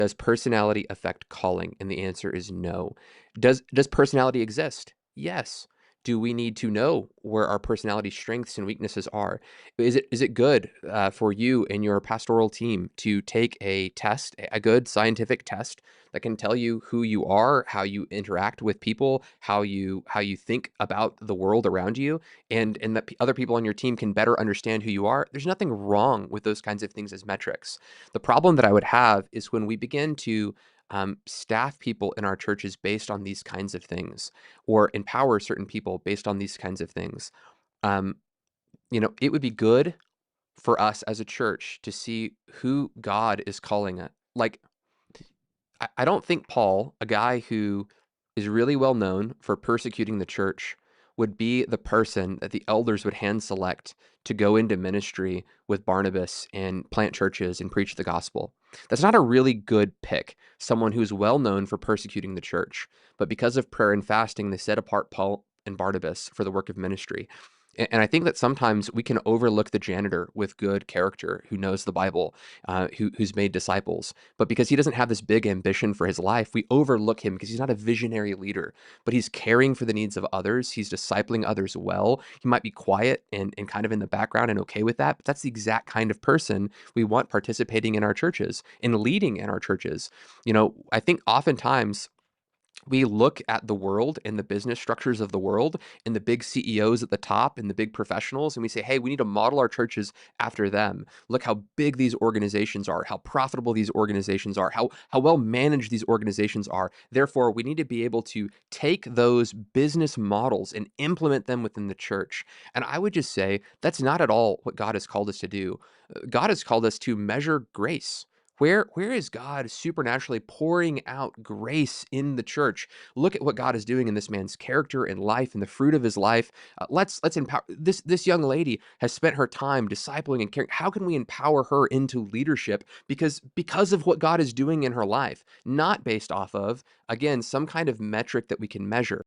Does personality affect calling? And the answer is no. Does personality exist? Yes. Do we need to know where our personality strengths and weaknesses are? Is it good for you and your pastoral team to take a test, a good scientific test that can tell you who you are, how you interact with people, how you think about the world around you, and that other people on your team can better understand who you are? There's nothing wrong with those kinds of things as metrics. The problem that I would have is when we begin to staff people in our churches based on these kinds of things, or empower certain people based on these kinds of things. Um, it would be good for us as a church to see who God is calling it. Like, I don't think Paul, a guy who is really well known for persecuting the church, would be the person that the elders would hand select to go into ministry with Barnabas and plant churches and preach the gospel. That's not a really good pick, someone who's well known for persecuting the church. But because of prayer and fasting, they set apart Paul and Barnabas for the work of ministry. And I think that sometimes we can overlook the janitor with good character who knows the Bible, who's made disciples. But because he doesn't have this big ambition for his life, we overlook him because he's not a visionary leader, but he's caring for the needs of others. He's discipling others well. He might be quiet and kind of in the background and okay with that, but that's the exact kind of person we want participating in our churches and leading in our churches. I think oftentimes we look at the world and the business structures of the world and the big CEOs at the top and the big professionals, and we say, hey, we need to model our churches after them. Look how big these organizations are, how profitable these organizations are, how well managed these organizations are. Therefore, we need to be able to take those business models and implement them within the church. And I would just say that's not at all what God has called us to do. God has called us to measure grace. Where is God supernaturally pouring out grace in the church? Look at what God is doing in this man's character and life and the fruit of his life. Let's empower this young lady has spent her time discipling and caring. How can we empower her into leadership because of what God is doing in her life, not based off of, again, some kind of metric that we can measure.